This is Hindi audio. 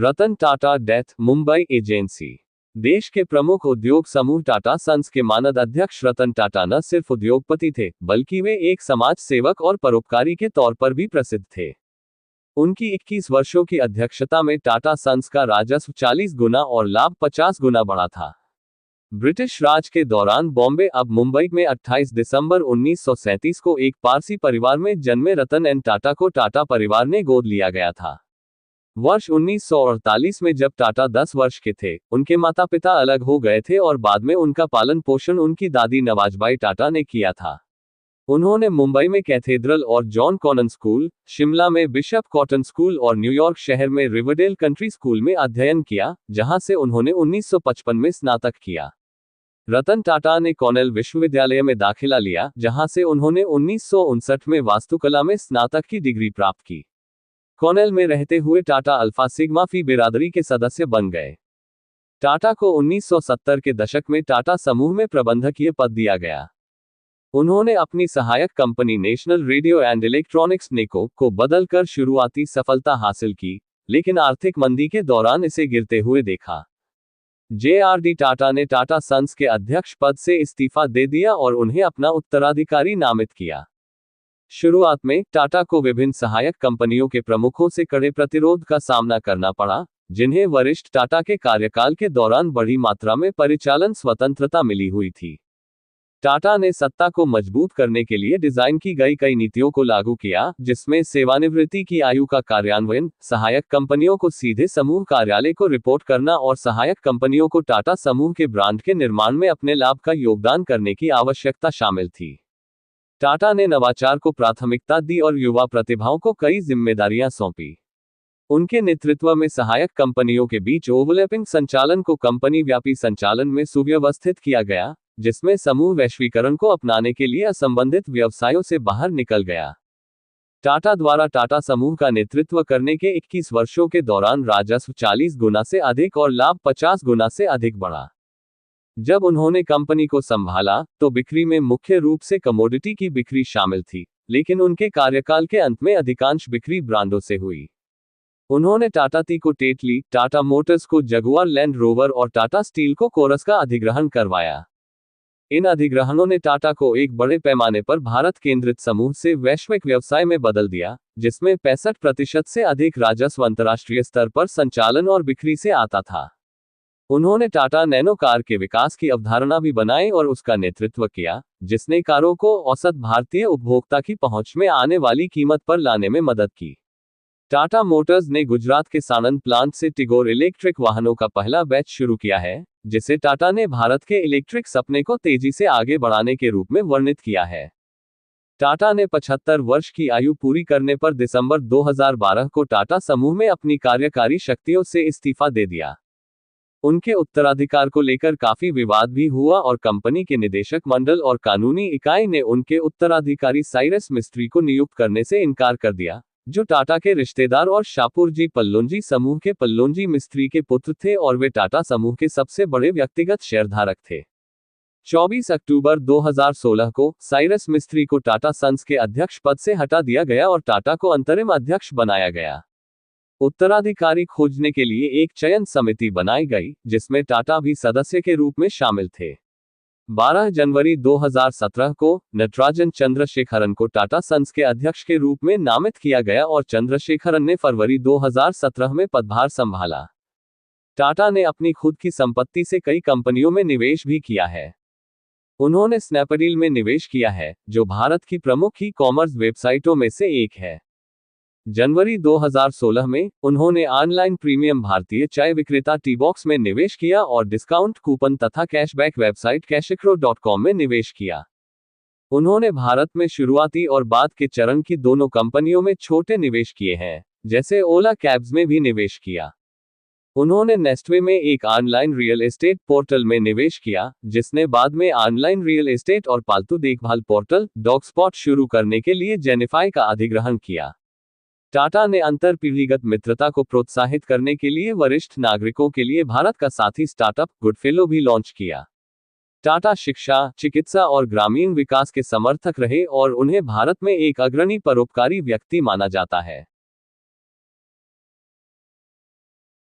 Ratan Tata death, Mumbai agency. देश के प्रमुख उद्योग समूह टाटा सन्स के मानद अध्यक्ष रतन टाटा न सिर्फ उद्योगपति थे, बल्कि वे एक समाज सेवक और परोपकारी के तौर पर भी प्रसिद्ध थे। उनकी 21 वर्षों की अध्यक्षता में टाटा सन्स का राजस्व 40 गुना और लाभ 50 गुना बढ़ा था। ब्रिटिश राज के दौरान बॉम्बे अब मुंबई में 28 दिसंबर 1937 को एक पारसी परिवार में जन्मे रतन एन टाटा को टाटा परिवार ने गोद लिया गया था। वर्ष 1948 में जब टाटा 10 वर्ष के थे, उनके माता पिता अलग हो गए थे और बाद में उनका पालन पोषण उनकी दादी नवाजबाई टाटा ने किया था। उन्होंने मुंबई में कैथेड्रल और जॉन कॉनन स्कूल, शिमला में बिशप कॉटन स्कूल और न्यूयॉर्क शहर में रिवरडेल कंट्री स्कूल में अध्ययन किया, जहां से उन्होंने 1955 में स्नातक किया। रतन टाटा ने कॉर्नेल विश्वविद्यालय में दाखिला लिया, जहां से उन्होंने 1959 में वास्तुकला में स्नातक की डिग्री प्राप्त की। कॉर्नेल में रहते हुए टाटा अल्फा सिग्मा फी बिरादरी के सदस्य बन गए। टाटा को 1970 के दशक में टाटा समूह में प्रबंधकीय पद दिया गया। उन्होंने अपनी सहायक company national radio and electronics Nelco को बदलकर शुरुआती सफलता हासिल की, लेकिन आर्थिक मंदी के दौरान इसे गिरते हुए देखा। जे.आर.डी. टाटा ने टाटा सन्स के अध्यक्ष पद से इस्तीफा दे दिया और उन्हें अपना उत्तराधिकारी नामित किया। शुरुआत में टाटा को विभिन्न सहायक कंपनियों के प्रमुखों से कड़े प्रतिरोध का सामना करना पड़ा, जिन्हें वरिष्ठ टाटा के कार्यकाल के दौरान बड़ी मात्रा में परिचालन स्वतंत्रता मिली हुई थी। टाटा ने सत्ता को मजबूत करने के लिए डिजाइन की गई कई नीतियों को लागू किया, जिसमें सेवानिवृत्ति की आयु का कार्यान्वयन, सहायक कंपनियों को सीधे समूह कार्यालय को रिपोर्ट करना और सहायक कंपनियों को टाटा समूह के ब्रांड के निर्माण में अपने लाभ का योगदान करने की आवश्यकता शामिल थी। टाटा ने नवाचार को प्राथमिकता दी और युवा प्रतिभाओं को कई जिम्मेदारियां सौंपी। उनके नेतृत्व में सहायक कंपनियों के बीच ओवरलैपिंग संचालन को कंपनी व्यापी संचालन में सुव्यवस्थित किया गया, जिसमें समूह वैश्वीकरण को अपनाने के लिए असंबंधित व्यवसायों से बाहर निकल गया। टाटा द्वारा टाटा समूह का नेतृत्व करने के 21 वर्षों के दौरान राजस्व 40 गुना से अधिक और लाभ 50 गुना से अधिक बढ़ा। जब उन्होंने कंपनी को संभाला, तो बिक्री में मुख्य रूप से कमोडिटी की बिक्री शामिल थी, लेकिन उनके कार्यकाल के अंत में अधिकांश बिक्री ब्रांडों से हुई। उन्होंने टाटा टी को टेटली, टाटा मोटर्स को जगुआर लैंड रोवर और टाटा स्टील को कोरस का अधिग्रहण करवाया। इन अधिग्रहणों ने टाटा को एक बड़े पैमाने पर भारत केंद्रित समूह से वैश्विक व्यवसाय में बदल दिया, जिसमें 65% से अधिक राजस्व अंतर्राष्ट्रीय स्तर पर संचालन और बिक्री से आता था। उन्होंने टाटा नैनो कार के विकास की अवधारणा भी बनाई और उसका नेतृत्व किया, जिसने कारों को औसत भारतीय उपभोक्ता की पहुंच में आने वाली कीमत पर लाने में मदद की। टाटा मोटर्स ने गुजरात के सानंद प्लांट से टिगोर इलेक्ट्रिक वाहनों का पहला बैच शुरू किया है, जिसे टाटा ने भारत के इलेक्ट्रिक सपने को तेजी से आगे बढ़ाने के रूप में वर्णित किया है। टाटा ने 75 वर्ष की आयु पूरी करने पर दिसंबर 2012 को टाटा समूह में अपनी कार्यकारी शक्तियों से इस्तीफा दे दिया। उनके उत्तराधिकार को लेकर काफी विवाद भी हुआ और कंपनी के निदेशक मंडल और कानूनी इकाई ने उनके उत्तराधिकारी साइरस मिस्त्री को नियुक्त करने से इनकार कर दिया, जो टाटा के रिश्तेदार और शापूरजी पल्लोंजी समूह के पल्लोंजी मिस्त्री के पुत्र थे और वे टाटा समूह के सबसे बड़े व्यक्तिगत शेयरधारक थे। 24 अक्टूबर 2016 को साइरस मिस्त्री को टाटा सन्स के अध्यक्ष पद से हटा दिया गया और टाटा को अंतरिम अध्यक्ष बनाया गया। उत्तराधिकारी खोजने के लिए एक चयन समिति बनाई गई, जिसमें टाटा भी सदस्य के रूप में शामिल थे। 12 जनवरी 2017 को नटराजन चंद्रशेखरन को टाटा सन्स के अध्यक्ष के रूप में नामित किया गया और चंद्रशेखरन ने फरवरी 2017 में पदभार संभाला। टाटा ने अपनी खुद की संपत्ति से कई कंपनियों में निवेश भी किया है। उन्होंने स्नैपडील में निवेश किया है, जो भारत की प्रमुख ई कॉमर्स वेबसाइटों में से एक है। जनवरी 2016 में उन्होंने ऑनलाइन प्रीमियम भारतीय चाय विक्रेता टीबॉक्स में निवेश किया और डिस्काउंट कूपन तथा कैशबैक वेबसाइट कैशिक्रो.com में निवेश किया। उन्होंने भारत में शुरुआती और बाद के चरण की दोनों कंपनियों में छोटे निवेश किए हैं, जैसे ओला कैब्स में भी निवेश किया। उन्होंने नेस्टवे में एक ऑनलाइन रियल एस्टेट पोर्टल में निवेश किया, जिसने बाद में ऑनलाइन रियल एस्टेट और पालतू देखभाल पोर्टल डॉगस्पॉट शुरू करने के लिए जेनिफाई का अधिग्रहण किया। टाटा ने अंतरपीढ़ीगत मित्रता को प्रोत्साहित करने के लिए वरिष्ठ नागरिकों के लिए भारत का साथी स्टार्टअप गुडफेलो भी लॉन्च किया। टाटा शिक्षा, चिकित्सा और ग्रामीण विकास के समर्थक रहे और उन्हें भारत में एक अग्रणी परोपकारी व्यक्ति माना जाता है।